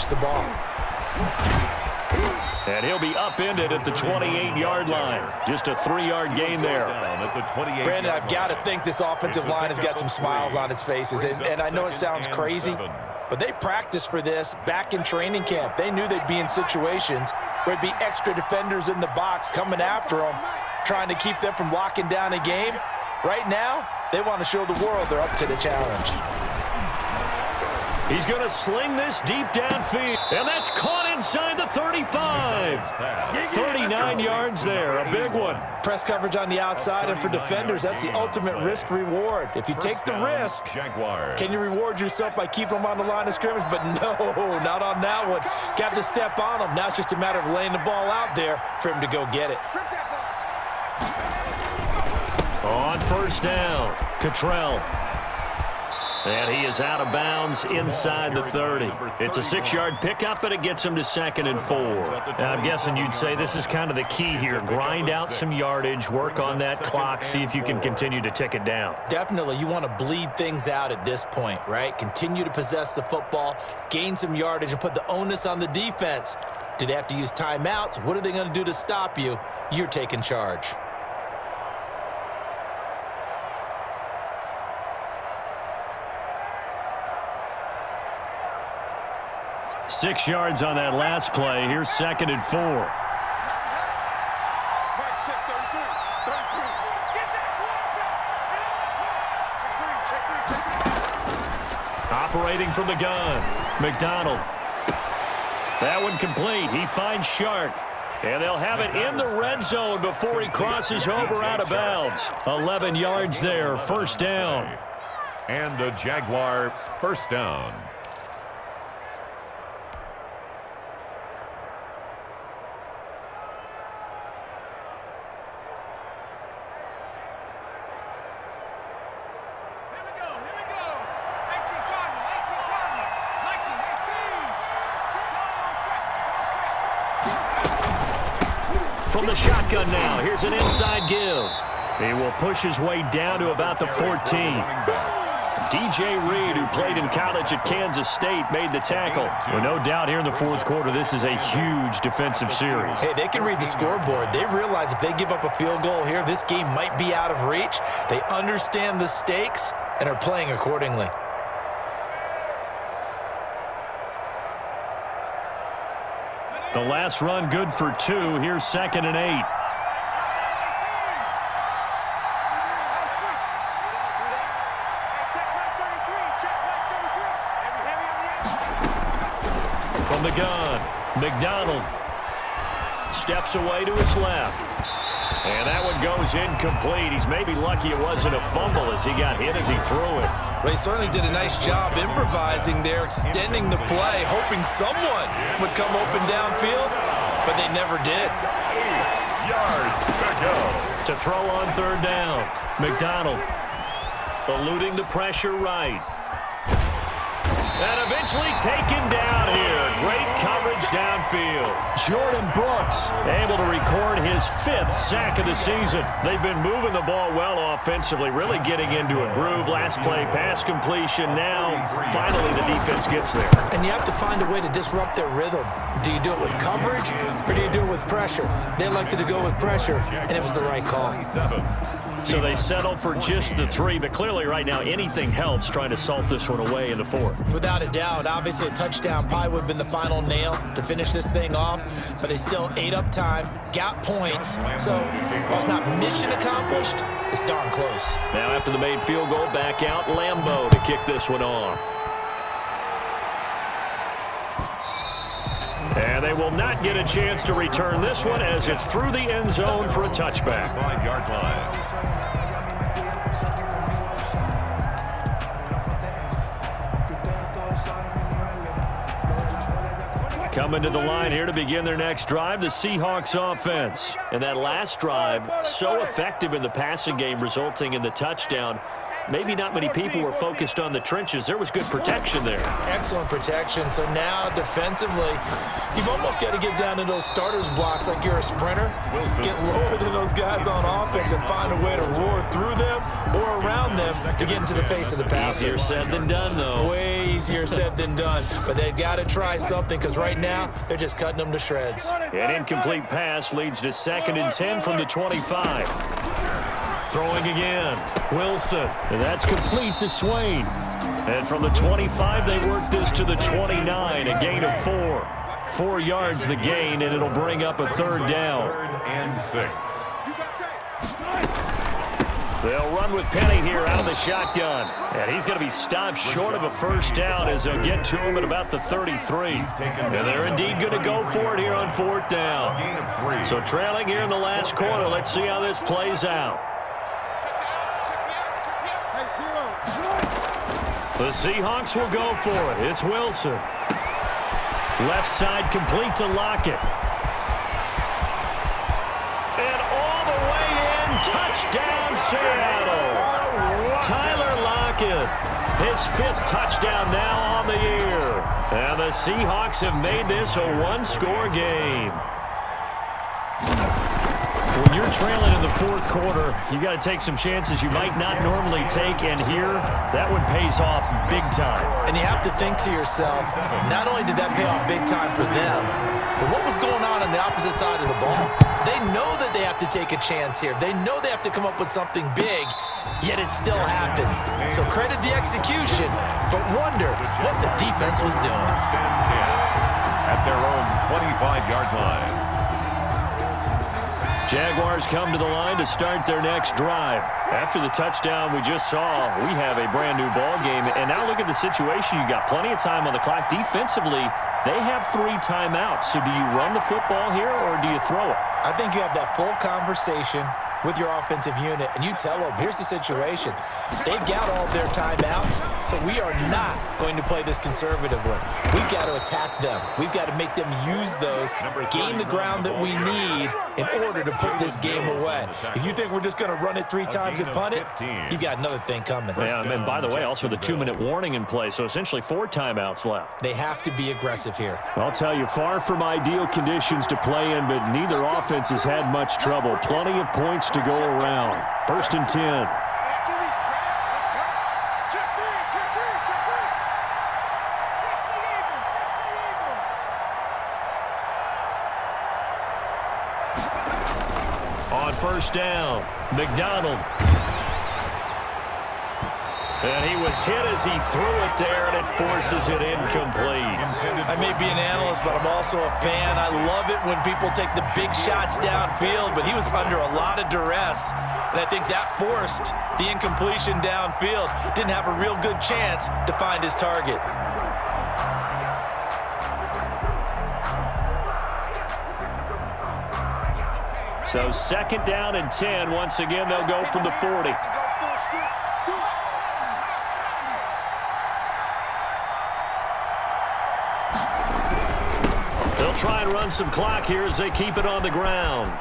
catch the ball. And he'll be upended at the 28-yard line. Just a 3-yard gain there. Brandon, I've got to think this offensive line has got some smiles on its faces. And I know it sounds crazy, but they practiced for this back in training camp. They knew they'd be in situations where there'd be extra defenders in the box coming after them, trying to keep them from locking down a game. Right now, they want to show the world they're up to the challenge. He's going to sling this deep downfield, and that's caught inside the 35. 39 yards there, a big one. Press coverage on the outside, and for defenders, that's the ultimate risk-reward. If you take the risk, can you reward yourself by keeping them on the line of scrimmage? But no, not on that one. Got to step on them. Now it's just a matter of laying the ball out there for him to go get it. On first down, Cottrell. And he is out of bounds inside the 30. It's a 6-yard pickup, but it gets him to 2nd and 4. Now, I'm guessing you'd say this is kind of the key here. Grind out some yardage, work on that clock, see if you can continue to tick it down. Definitely. You want to bleed things out at this point, right? Continue to possess the football, gain some yardage, and put the onus on the defense. Do they have to use timeouts? What are they going to do to stop you? You're taking charge. Six yards on that last play. Here's 2nd and 4. Operating from the gun, McDonald. That one complete. He finds Shark. And they'll have it in the red zone before he crosses over out of bounds. 11 yards there, first down. And the Jaguar first down. From the shotgun now, here's an inside give. He will push his way down to about the 14. DJ Reed, who played in college at Kansas State, made the tackle. Well, no doubt here in the fourth quarter, this is a huge defensive series. Hey, they can read the scoreboard. They realize if they give up a field goal here, this game might be out of reach. They understand the stakes and are playing accordingly. The last run good for 2. Here's 2nd and 8. From the gun, McDonald steps away to his left. And that one goes incomplete. He's maybe lucky it wasn't a fumble as he got hit as he threw it. Well, he certainly did a nice job improvising there, extending the play, hoping someone would come open downfield, but they never did. 8 yards to go. To throw on third down, McDonald eluding the pressure right. And eventually taken down here. Great coverage downfield. Jordan Brooks able to record his 5th sack of the season. They've been moving the ball well offensively, really getting into a groove. Last play, pass completion. Now, finally, the defense gets there. And you have to find a way to disrupt their rhythm. Do you do it with coverage or do you do it with pressure? They elected to go with pressure, and it was the right call. So they settle for just the 3, but clearly right now anything helps trying to salt this one away in the 4th. Without a doubt, obviously a touchdown probably would have been the final nail to finish this thing off, but they still ate up time, got points. So while it's not mission accomplished, it's darn close. Now after the made field goal, back out Lambeau to kick this one off. And they will not get a chance to return this one as it's through the end zone for a touchback. 5-yard line. Coming to the line here to begin their next drive, the Seahawks offense. And that last drive, so effective in the passing game, resulting in the touchdown. maybe not many people were focused on the trenches. There was good protection there. Excellent protection. So now defensively, you've almost got to get down to those starters blocks like you're a sprinter. Get lower than those guys on offense and find a way to roar through them or around them to get into the face of the passer. Easier said than done, though. Way easier said than done. But they've got to try something because right now they're just cutting them to shreds. An incomplete pass leads to 2nd and 10 from the 25. Throwing again. Wilson. And that's complete to Swain. And from the 25, they work this to the 29, a gain of 4. 4 yards the gain, and it'll bring up a 3rd down. 3rd and 6. They'll run with Penny here out of the shotgun. And he's going to be stopped short of a 1st down as they'll get to him at about the 33. And they're indeed going to go for it here on 4th down. So trailing here in the last quarter. Let's see how this plays out. The Seahawks will go for it. It's Wilson. Left side complete to Lockett. And all the way in. Touchdown, Seattle. Tyler Lockett. His 5th touchdown now on the year. And the Seahawks have made this a 1-score game. When you're trailing in the 4th quarter, you got to take some chances you might not normally take, and here, that one pays off big time. And you have to think to yourself, not only did that pay off big time for them, but what was going on the opposite side of the ball? They know that they have to take a chance here. They know they have to come up with something big, yet it still happens. So credit the execution, but wonder what the defense was doing. 1st and 10 at their own 25-yard line. Jaguars come to the line to start their next drive. After the touchdown we just saw, we have a brand-new ball game. And now look at the situation. You got plenty of time on the clock. Defensively, they have 3 timeouts. So do you run the football here or do you throw it? I think you have that full conversation with your offensive unit, and you tell them, here's the situation. They've got all their timeouts, so we are not going to play this conservatively. We've got to attack them. We've got to make them use those, gain the ground that we need in order to put this game away. If you think we're just going to run it 3 times and punt it, you've got another thing coming. Yeah, and by the way, also the 2-minute warning in play, so essentially 4 timeouts left. They have to be aggressive here. I'll tell you, far from ideal conditions to play in, but neither offense has had much trouble. Plenty of points to go around. 1st and 10. On 1st down, McDonald. And he was hit as he threw it there, and it forces it incomplete. I may be an analyst, but I'm also a fan. I love it when people take the big shots downfield, but he was under a lot of duress, and I think that forced the incompletion downfield. Didn't have a real good chance to find his target. So 2nd down and 10. Once again, they'll go from the 40. They'll try and run some clock here as they keep it on the ground.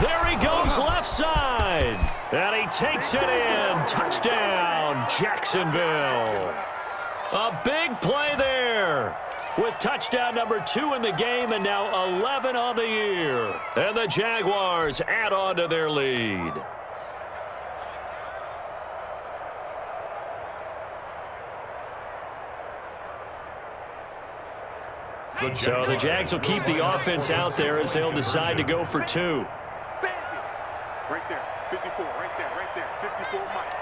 There he goes left side. And he takes it in. Touchdown, Jacksonville. A big play there. With touchdown number 2 in the game and now 11 on the year. And the Jaguars add on to their lead. So the Jags will keep the offense out there as they'll decide to go for 2. Right there, 54, right there, 54, Mike.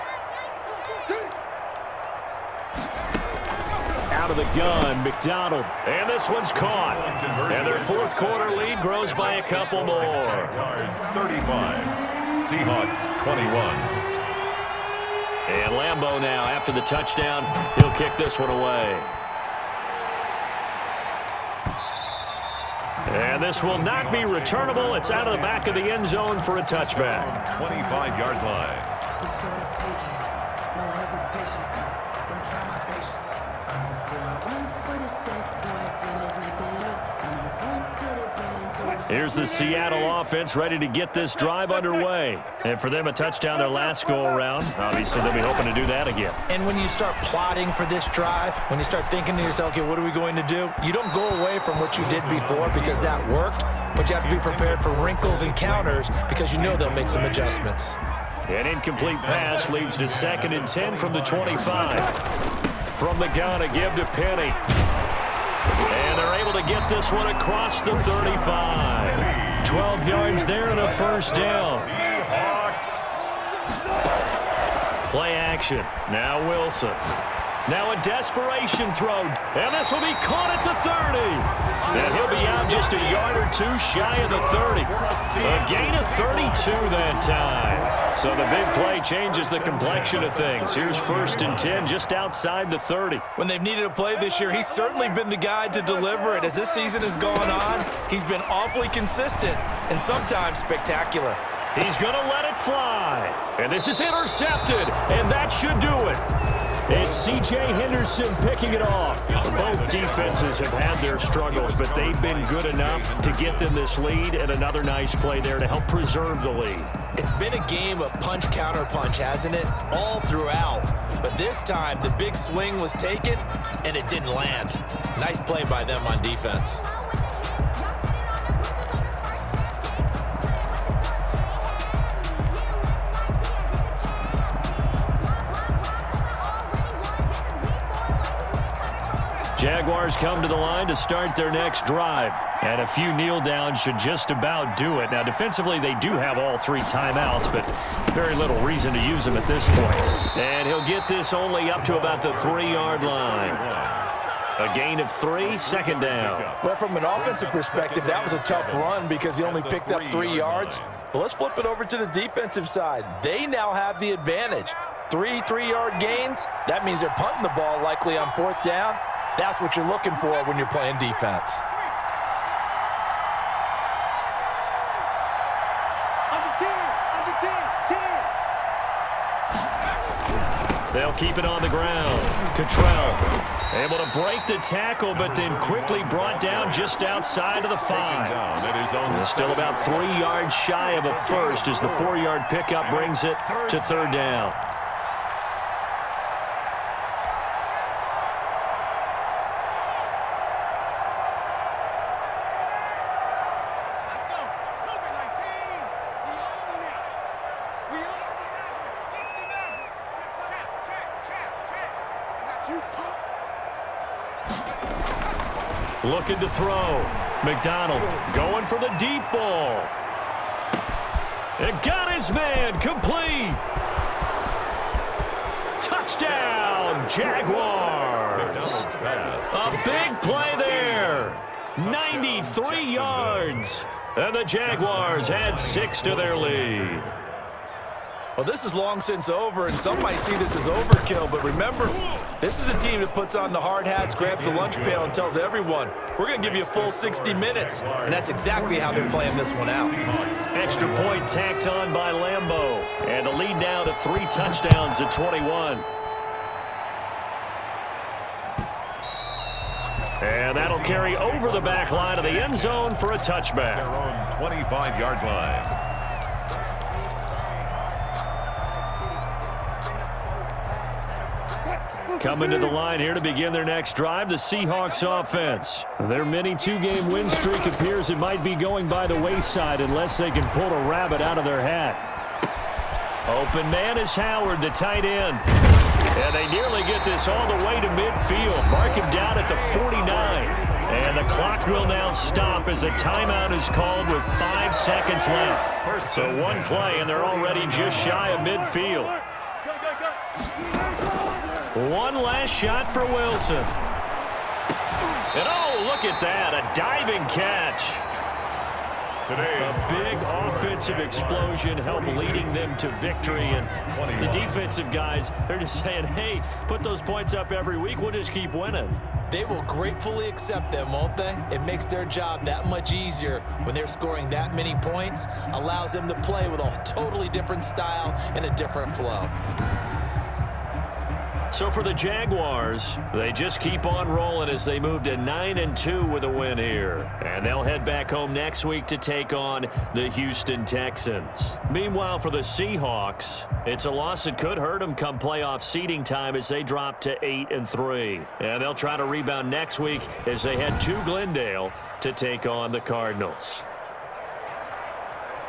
Out of the gun, McDonald. And this one's caught. And their 4th quarter lead grows by a couple more. Jaguars 35, Seahawks 21. And Lambeau now, after the touchdown, he'll kick this one away. And this will not be returnable. It's out of the back of the end zone for a touchback. 25-yard line. Here's the Seattle offense ready to get this drive underway. And for them, a touchdown their last go-around. Obviously, they'll be hoping to do that again. And when you start plotting for this drive, when you start thinking to yourself, okay, what are we going to do? You don't go away from what you did before because that worked, but you have to be prepared for wrinkles and counters because you know they'll make some adjustments. An incomplete pass leads to 2nd and 10 from the 25. From the gun, a give to Penny. And they're able to get this one across the 35. 12 yards there and a first down. Play action. Now Wilson. Now a desperation throw. And this will be caught at the 30. And he'll be out just a yard or two shy of the 30. A gain of 32 that time. So the big play changes the complexion of things. Here's 1st and 10 just outside the 30. When they've needed a play this year, he's certainly been the guy to deliver it. As this season has gone on, he's been awfully consistent and sometimes spectacular. He's going to let it fly. And this is intercepted, and that should do it. It's C.J. Henderson picking it off. Both defenses have had their struggles, but they've been good enough to get them this lead, and another nice play there to help preserve the lead. It's been a game of punch-counter-punch, hasn't it? All throughout. But this time, the big swing was taken, and it didn't land. Nice play by them on defense. Jaguars come to the line to start their next drive. And a few kneel downs should just about do it. Now, defensively, they do have all 3 timeouts, but very little reason to use them at this point. And he'll get this only up to about the 3-yard line. A gain of 3, 2nd down. Well, from an offensive perspective, that was a tough run because he only picked up 3 yards. But let's flip it over to the defensive side. They now have the advantage. 3 3-yard gains, that means they're punting the ball likely on 4th down. That's what you're looking for when you're playing defense. They'll keep it on the ground. Cottrell able to break the tackle, but then quickly brought down just outside of the 5. Still about 3 yards shy of a first as the 4-yard pickup brings it to 3rd down. Looking to throw. McDonald going for the deep ball. And got his man complete. Touchdown, Jaguars. A big play there. 93 yards. And the Jaguars add 6 to their lead. Well, this is long since over, and some might see this as overkill, but remember, this is a team that puts on the hard hats, grabs the lunch pail, and tells everyone, we're going to give you a full 60 minutes, and that's exactly how they're playing this one out. Extra point tacked on by Lambeau, and the lead now to 3 touchdowns at 21. And that'll carry over the back line of the end zone for a touchback. Their own 25-yard line. Coming to the line here to begin their next drive, the Seahawks offense. Their mini 2-game win streak appears it might be going by the wayside unless they can pull a rabbit out of their hat. Open man is Howard, the tight end. And they nearly get this all the way to midfield. Mark him down at the 49. And the clock will now stop as a timeout is called with 5 seconds left. So one play, and they're already just shy of midfield. One last shot for Wilson. And oh, look at that, a diving catch. A big offensive explosion helped leading them to victory. And the defensive guys, they're just saying, hey, put those points up every week. We'll just keep winning. They will gratefully accept them, won't they? It makes their job that much easier when they're scoring that many points. Allows them to play with a totally different style and a different flow. So for the Jaguars, they just keep on rolling as they move to 9-2 with a win here. And they'll head back home next week to take on the Houston Texans. Meanwhile, for the Seahawks, it's a loss that could hurt them come playoff seeding time as they drop to 8-3. And they'll try to rebound next week as they head to Glendale to take on the Cardinals.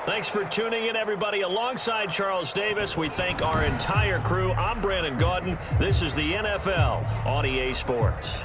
Thanks for tuning in, everybody. Alongside Charles Davis, we thank our entire crew. I'm Brandon Gaudin. This is the NFL on EA Sports.